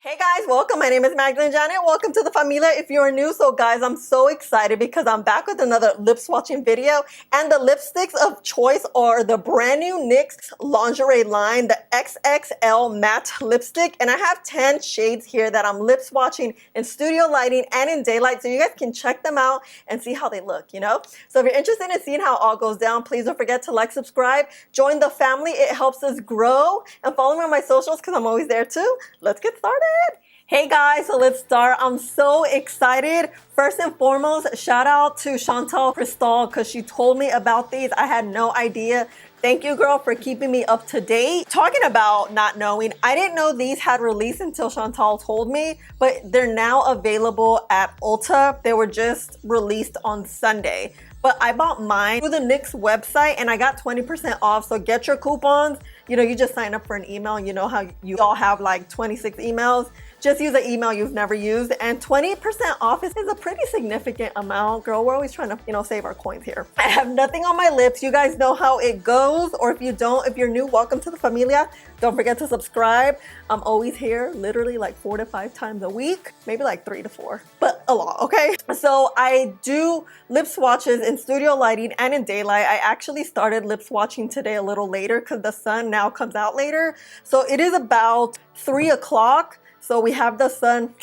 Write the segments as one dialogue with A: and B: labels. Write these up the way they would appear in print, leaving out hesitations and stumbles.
A: Hey guys, welcome. My name is MagdalineJanet. Welcome to the familia if you're new. So guys, I'm so excited because I'm back with another lip swatching video, and the lipsticks of choice are the brand new NYX lingerie line, the XXL matte lipstick, and I have 10 shades here that I'm lip swatching in studio lighting and in daylight, so you guys can check them out and see how they look, you know? So if you're interested in seeing how it all goes down, please don't forget to like, subscribe, join the family. It helps us grow, and follow me on my socials because I'm always there too. Let's get started. Hey guys, so let's start. I'm so excited. First and foremost, shout out to Chantal Crystal because she told me about these. I had no idea. Thank you, girl, for keeping me up to date. Talking about not knowing, I didn't know these had released until Chantal told me, but they're now available at Ulta. They were just released on Sunday. But I bought mine through the NYX website and I got 20% off. So get your coupons. You know, you just sign up for an email. You know how you all have like 26 emails. Just use an email you've never used, and 20% off is a pretty significant amount. Girl, we're always trying to, you know, save our coins here. I have nothing on my lips. You guys know how it goes, or if you don't, if you're new, welcome to the familia. Don't forget to subscribe. I'm always here literally like 4 to 5 times a week, maybe like 3 to 4, but a lot, okay? So I do lip swatches in studio lighting and in daylight. I actually started lip swatching today a little later because the sun now comes out later. So it is about 3 o'clock. So we have the sun,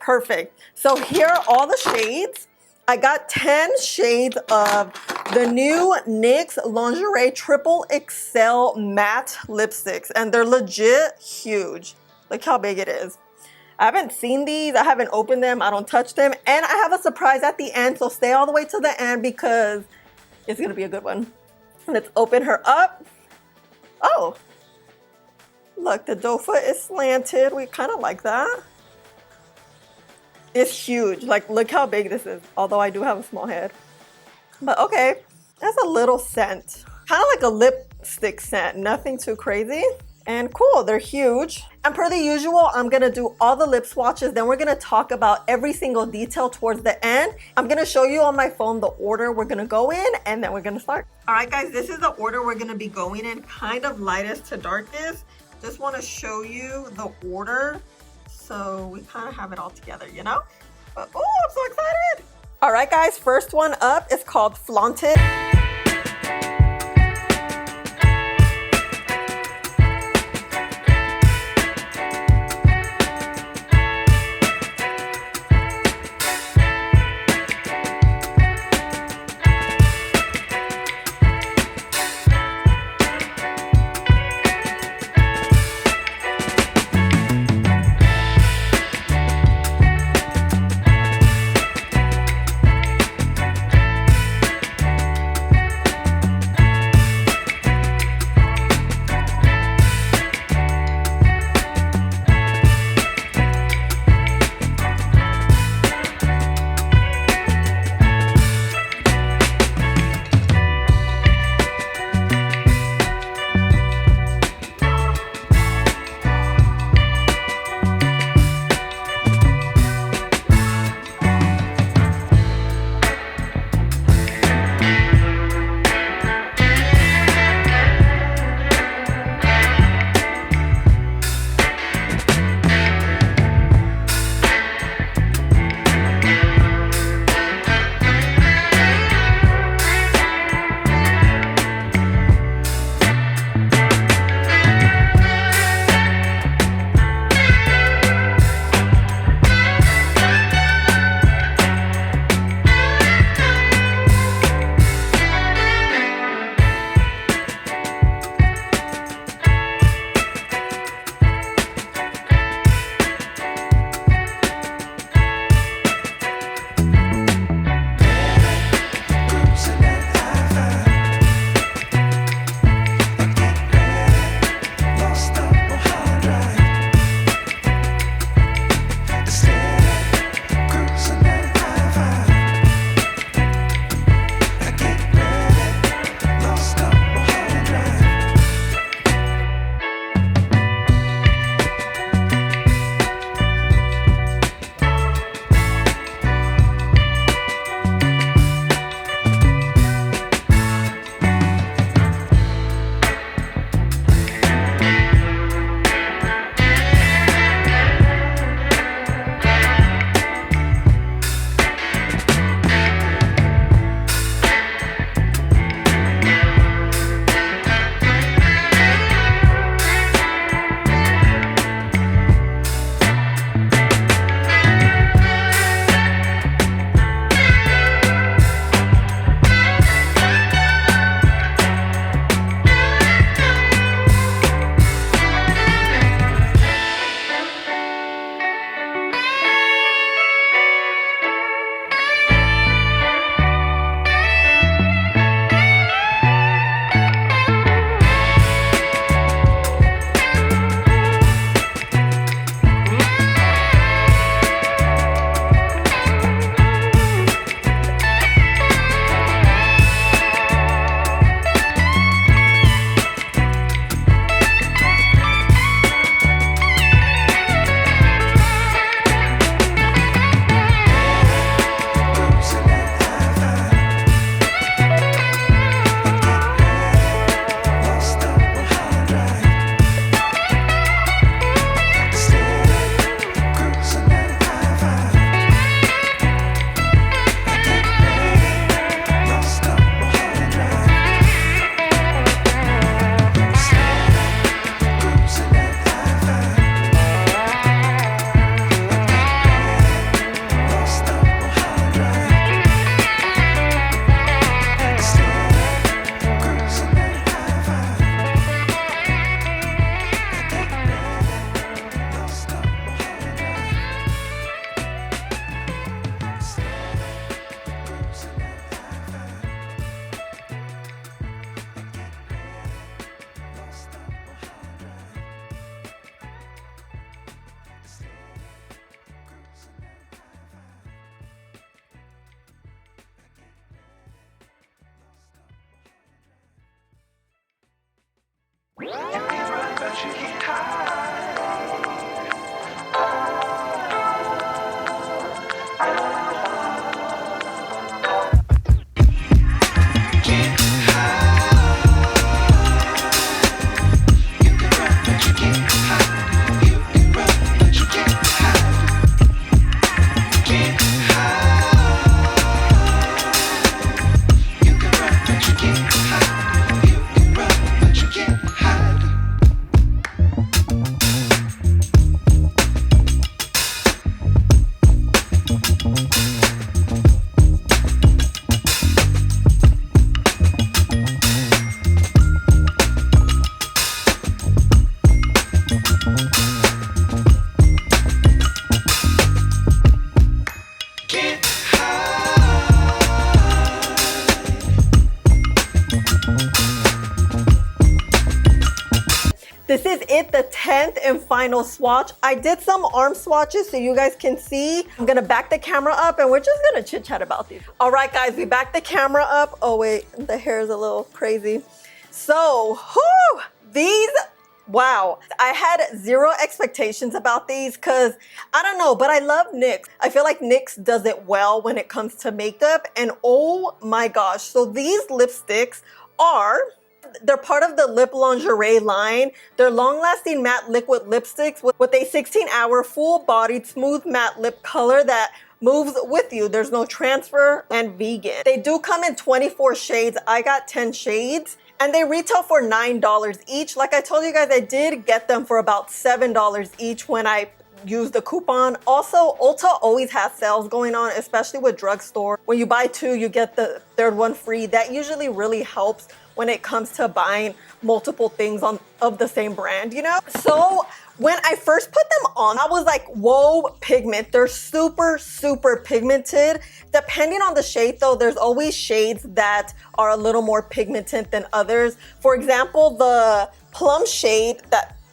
A: perfect. So here are all the shades. I got 10 shades of the new NYX Lingerie XXL matte lipsticks, and they're legit huge. Look how big it is. I haven't seen these, I haven't opened them, I don't touch them, and I have a surprise at the end, so stay all the way to the end because it's gonna be a good one. Let's open her up. Oh. Look, the doe foot is slanted. We kind of like that. It's huge. Like, look how big this is. Although I do have a small head. But okay, that's a little scent. Kind of like a lipstick scent. Nothing too crazy. And cool, they're huge. And per the usual, I'm gonna do all the lip swatches. Then we're gonna talk about every single detail towards the end. I'm gonna show you on my phone the order we're gonna go in, and then we're gonna start. All right, guys, this is the order we're gonna be going in. Kind of lightest to darkest. Just want to show you the order so we kind of have it all together, you know? But oh, I'm so excited. All right, guys, first one up is called Flaunted. This is it, the 10th and final swatch. I did some arm swatches so you guys can see. I'm gonna back the camera up and we're just gonna chit chat about these. All right guys, we backed the camera up. Oh wait, the hair is a little crazy. So, whew, these, wow. I had zero expectations about these because, I don't know, but I love NYX. I feel like NYX does it well when it comes to makeup, and oh my gosh. So these lipsticks they're part of the Lip Lingerie line. They're long-lasting matte liquid lipsticks with a 16-hour full-bodied smooth matte lip color that moves with you. There's no transfer, and vegan. They do come in 24 shades. I got 10 shades. And they retail for $9 each. Like I told you guys, I did get them for about $7 each when I used the coupon. Also, Ulta always has sales going on, especially with drugstore. When you buy two, you get the third one free. That usually really helps when it comes to buying multiple things of the same brand, you know? So when I first put them on, I was like, whoa, pigment. They're super, super pigmented. Depending on the shade though, there's always shades that are a little more pigmented than others. For example, the plum shade,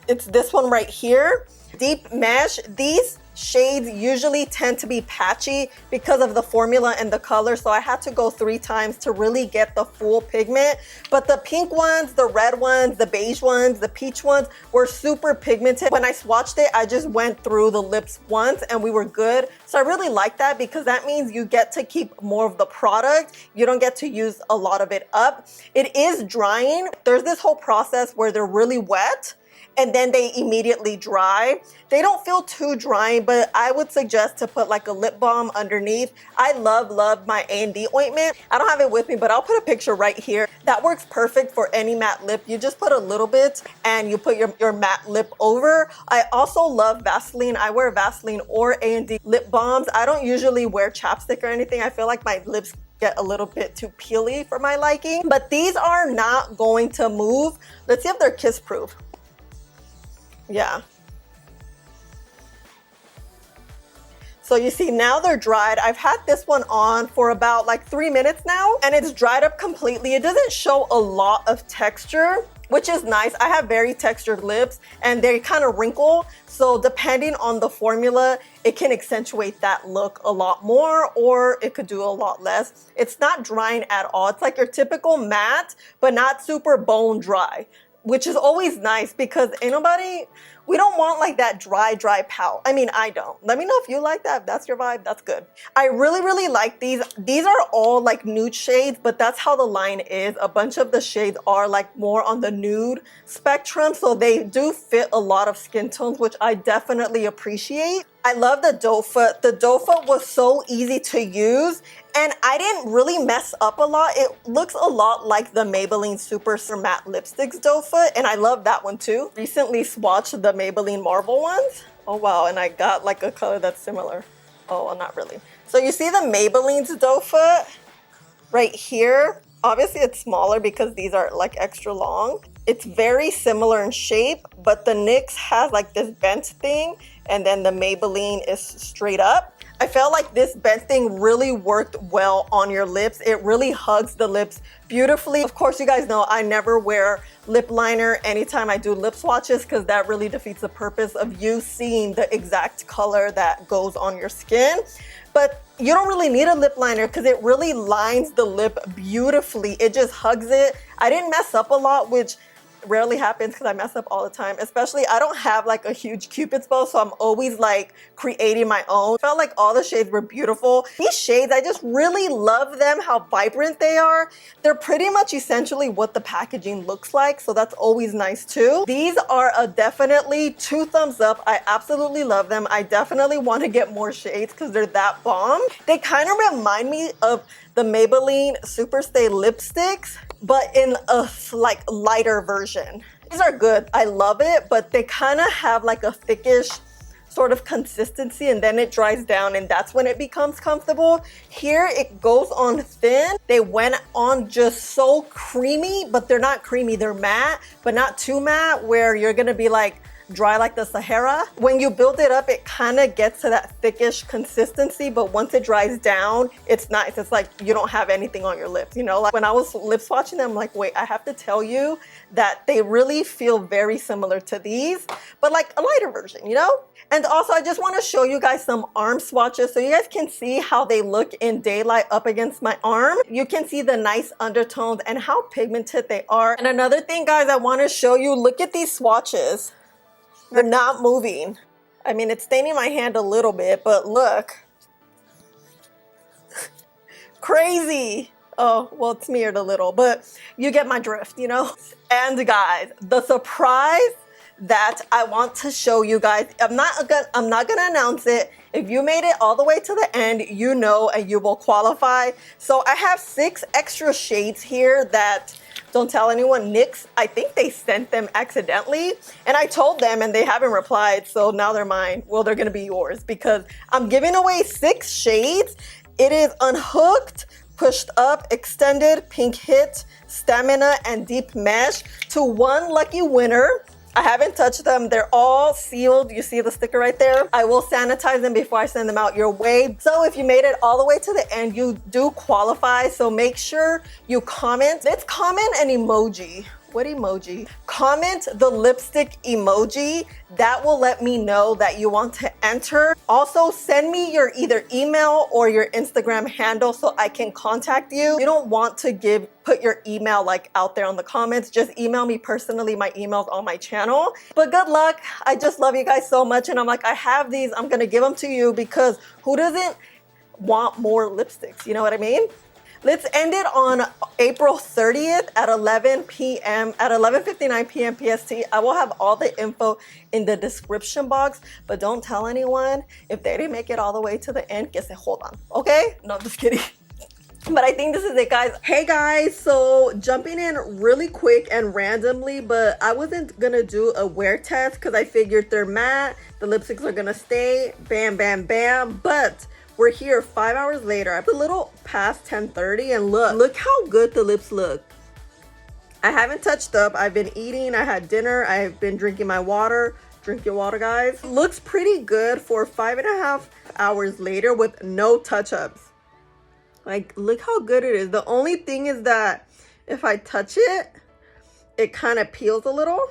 A: it's this one right here, Deep Mesh, these shades usually tend to be patchy because of the formula and the color, so I had to go 3 times to really get the full pigment. But the pink ones, the red ones, the beige ones, the peach ones were super pigmented. When I swatched it, I just went through the lips once and we were good. So I really like that because that means you get to keep more of the product. You don't get to use a lot of it up. It is drying. There's this whole process where they're really wet and then they immediately dry. They don't feel too drying, but I would suggest to put like a lip balm underneath. I love my A&D ointment. I don't have it with me, but I'll put a picture right here. That works perfect for any matte lip. You just put a little bit and you put your matte lip over. I also love Vaseline. I wear Vaseline or A&D lip balms. I don't usually wear chapstick or anything. I feel like my lips get a little bit too peely for my liking, but these are not going to move. Let's see if they're kiss proof. Yeah. So you see now they're dried. I've had this one on for about like 3 minutes now and it's dried up completely. It doesn't show a lot of texture, which is nice. I have very textured lips and they kind of wrinkle. So depending on the formula, it can accentuate that look a lot more or it could do a lot less. It's not drying at all. It's like your typical matte, but not super bone dry, which is always nice because we don't want like that dry pout. I mean, I don't. Let me know if you like that. If that's your vibe, that's good. I really like these. These are all like nude shades, but that's how the line is. A bunch of the shades are like more on the nude spectrum, so they do fit a lot of skin tones, which I definitely appreciate. I love the doe foot. The doe foot was so easy to use and I didn't really mess up a lot. It looks a lot like the Maybelline Super Matte Lipsticks doe foot and I love that one too. Recently swatched the Maybelline Marble ones. Oh wow, and I got like a color that's similar. Oh, well, not really. So you see the Maybelline's doe foot right here. Obviously it's smaller because these are like extra long. It's very similar in shape, but the NYX has like this bent thing and then the Maybelline is straight up. I felt like this bent thing really worked well on your lips. It really hugs the lips beautifully. Of course, you guys know I never wear lip liner anytime I do lip swatches because that really defeats the purpose of you seeing the exact color that goes on your skin. But you don't really need a lip liner because it really lines the lip beautifully. It just hugs it. I didn't mess up a lot, which rarely happens because I mess up all the time. Especially, I don't have like a huge Cupid's bow, so I'm always like creating my own. Felt like all the shades were beautiful. These shades, I just really love them, how vibrant they are. They're pretty much essentially what the packaging looks like, so that's always nice too. These are a definitely 2 thumbs up. I absolutely love them. I definitely want to get more shades because they're that bomb. They kind of remind me of the Maybelline Superstay lipsticks, but in a like lighter version. These are good. I love it, but they kind of have like a thickish sort of consistency, and then it dries down, and that's when it becomes comfortable. Here it goes on thin. They went on just so creamy, but they're not creamy. They're matte, but not too matte where you're gonna be like dry like the Sahara. When you build it up, it kind of gets to that thickish consistency, but once it dries down, it's nice. It's like you don't have anything on your lips, you know? Like when I was lip swatching them, I'm like, wait, I have to tell you that they really feel very similar to these, but like a lighter version, you know? And also, I just want to show you guys some arm swatches so you guys can see how they look in daylight up against my arm. You can see the nice undertones and how pigmented they are. And another thing, guys, I want to show you, look at these swatches. They're not moving. I mean, it's staining my hand a little bit, but look. Crazy. Oh, well, it's smeared a little, but you get my drift, you know? And guys, the surprise that I want to show you guys, I'm not gonna announce it. If you made it all the way to the end, you know, and you will qualify. So I have 6 extra shades here that, don't tell anyone, NYX, I think they sent them accidentally, and I told them and they haven't replied, so now they're mine. Well, they're gonna be yours because I'm giving away 6 shades. It is Unhooked, Pushed Up, Extended, Pink Hit, Stamina, and Deep Mesh to 1 lucky winner. I haven't touched them. They're all sealed. You see the sticker right there? I will sanitize them before I send them out your way. So if you made it all the way to the end, you do qualify. So make sure you comment. Let's comment an emoji. What emoji? Comment the lipstick emoji. That will let me know that you want to enter. Also, send me your either email or your Instagram handle so I can contact you. You don't want to put your email like out there on the comments. Just email me personally. My email's on my channel. But good luck. I just love you guys so much. And I'm like, I have these. I'm going to give them to you because who doesn't want more lipsticks? You know what I mean? Let's end it on April 30th at 11 p.m. at 11:59 p.m. PST. I will have all the info in the description box, but don't tell anyone. If they didn't make it all the way to the end, que se jodan, okay? No, I'm just kidding. But I think this is it, guys. Hey guys, so jumping in really quick and randomly, but I wasn't gonna do a wear test because I figured they're matte, the lipsticks are gonna stay, bam, bam, bam, but we're here 5 hours later. I'm a little past 10:30 and look how good the lips look. I haven't touched up. I've been eating, I had dinner, I've been drinking my water. Drink your water, guys. Looks pretty good for 5.5 hours later with no touch-ups. Like, look how good it is. The only thing is that if I touch it, it kind of peels a little.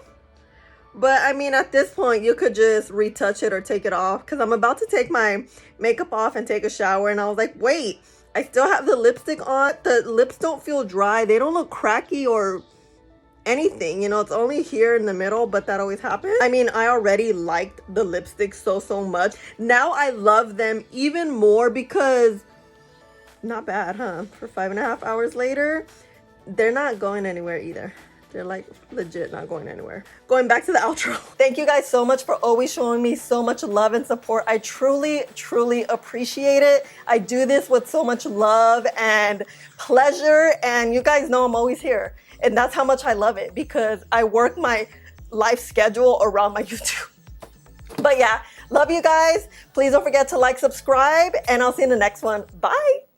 A: But I mean, at this point, you could just retouch it or take it off because I'm about to take my makeup off and take a shower. And I was like, wait, I still have the lipstick on. The lips don't feel dry. They don't look cracky or anything. You know, it's only here in the middle, but that always happens. I mean, I already liked the lipstick so much. Now I love them even more because not bad, huh? For 5.5 hours later, they're not going anywhere either. They're like legit not going anywhere. Going back to the outro. Thank you guys so much for always showing me so much love and support. I truly appreciate it. I do this with so much love and pleasure, and you guys know I'm always here. And that's how much I love it because I work my life schedule around my YouTube. But yeah, love you guys. Please don't forget to like, subscribe, and I'll see you in the next one. Bye.